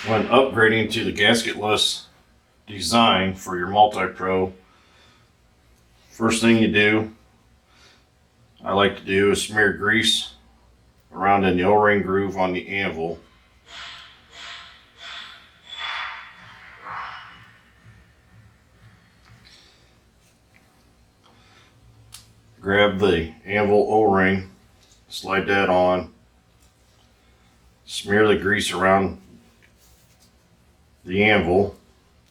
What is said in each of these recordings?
When upgrading to the gasketless design for your Multi-Pro, first thing you do, I like to do, is smear grease around in the O-ring groove on the anvil. Grab the anvil O-ring, slide that on, smear the grease around the anvil.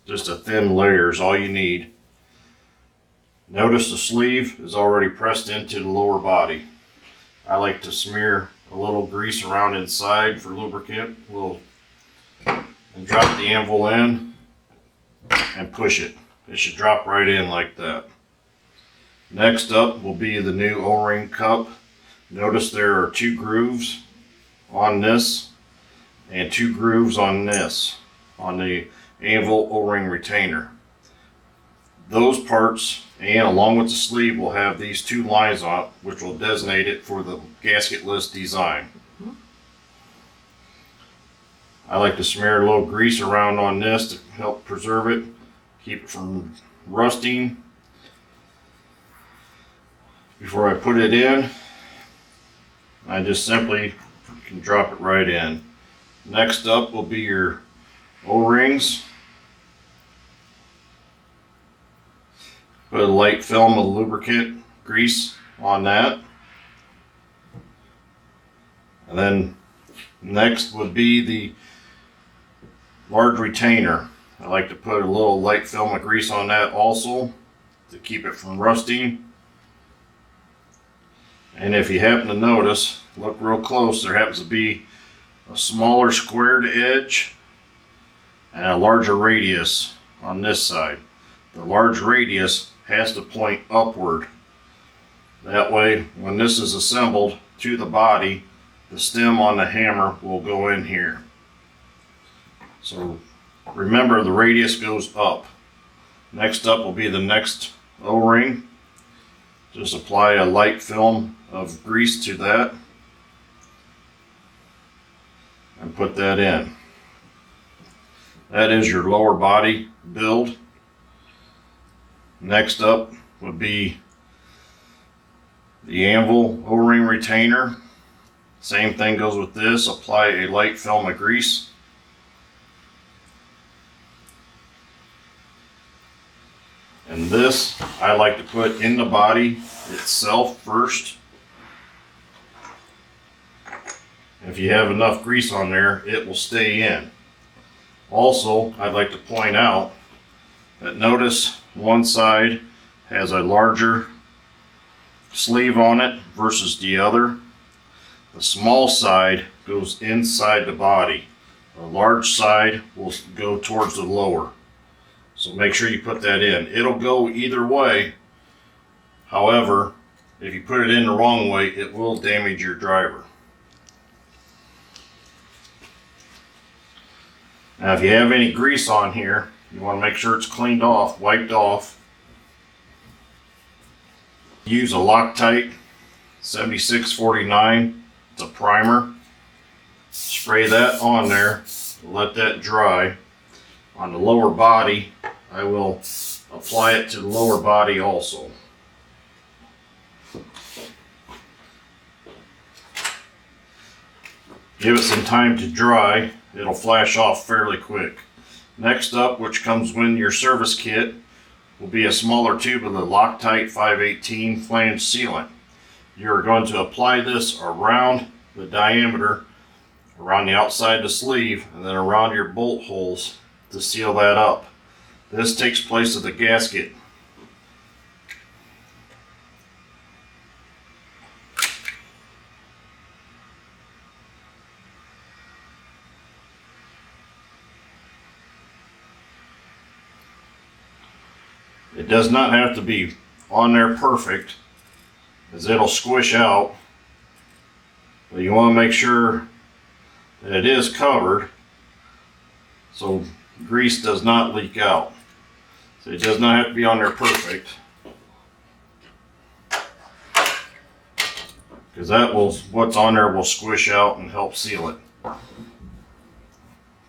Just a thin layer is all you need. Notice the sleeve is already pressed into the lower body. I like to smear a little grease around inside for lubricant, and drop the anvil in and push it. It should drop right in like that. Next up will be the new O-ring cup. Notice there are 2 grooves on this and 2 grooves on this, on the Anvil O-ring retainer. Those parts, and along with the sleeve, will have these 2 lines on it, which will designate it for the gasketless design. I like to smear a little grease around on this to help preserve it, keep it from rusting. Before I put it in, I just simply can drop it right in. Next up will be your O-rings. Put a light film of lubricant grease on that. And then next would be the large retainer. I like to put a little light film of grease on that also to keep it from rusting. And if you happen to notice, look real close, there happens to be a smaller squared edge and a larger radius on this side. The large radius has to point upward. That way, when this is assembled to the body, the stem on the hammer will go in here. So remember, the radius goes up. Next up will be the next O-ring. Just apply a light film of grease to that and put that in. That is your lower body build. Next up would be the Anvil O-ring retainer. Same thing goes with this. Apply a light film of grease. And this I like to put in the body itself first. If you have enough grease on there, it will stay in. Also, I'd like to point out that notice one side has a larger sleeve on it versus the other. The small side goes inside the body. The large side will go towards the lower. So make sure you put that in. It'll go either way. However, if you put it in the wrong way, it will damage your driver. Now, if you have any grease on here, you want to make sure it's cleaned off, wiped off. Use a Loctite 7649. It's a primer. Spray that on there. Let that dry. On the lower body, I will apply it to the lower body also. Give it some time to dry. It'll flash off fairly quick. Next up, which comes with your service kit, will be a smaller tube of the Loctite 518 flange sealant. You're going to apply this around the diameter, around the outside of the sleeve, and then around your bolt holes to seal that up. This takes place of the gasket. It does not have to be on there perfect, as it'll squish out, but you want to make sure that it is covered so grease does not leak out. So it does not have to be on there perfect, because what's on there will squish out and help seal it.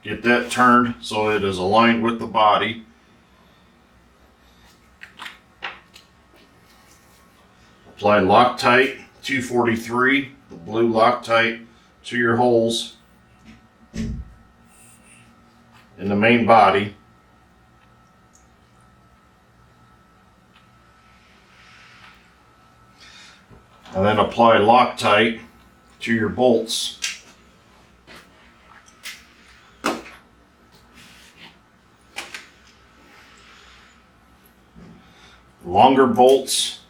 Get that turned so it is aligned with the body. Apply Loctite 243, the blue Loctite, to your holes in the main body. And then apply Loctite to your bolts. Longer bolts,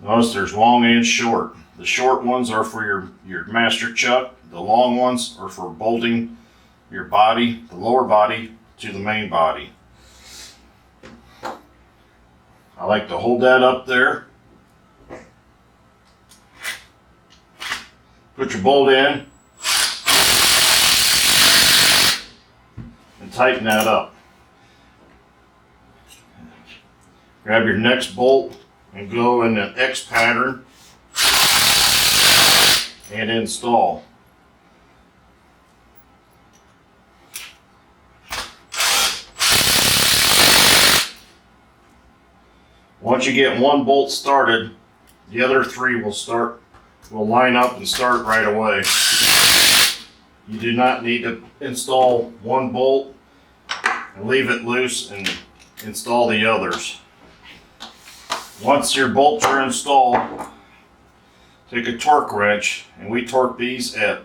notice there's long and short. The short ones are for your master chuck. The long ones are for bolting your body, the lower body, to the main body. I like to hold that up there. Put your bolt in and tighten that up. Grab your next bolt and go in an X pattern and install. Once you get one bolt started, the other three will line up and start right away. You do not need to install one bolt and leave it loose and install the others. Once your bolts are installed, take a torque wrench, and we torque these at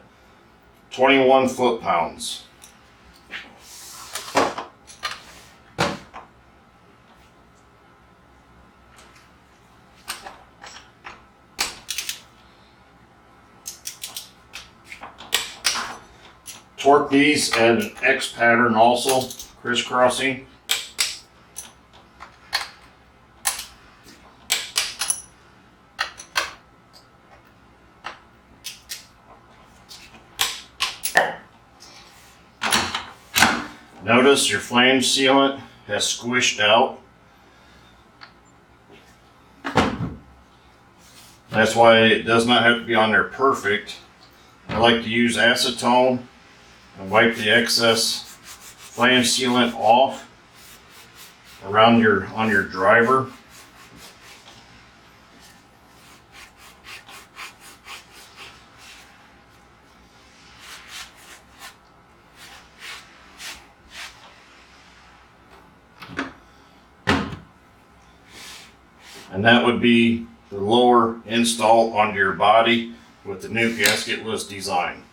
21 foot-pounds. Torque these at an X pattern also, crisscrossing. Notice your flange sealant has squished out. That's why it does not have to be on there perfect. I like to use acetone and wipe the excess flange sealant off around on your driver. And that would be the lower install onto your body with the new gasketless design.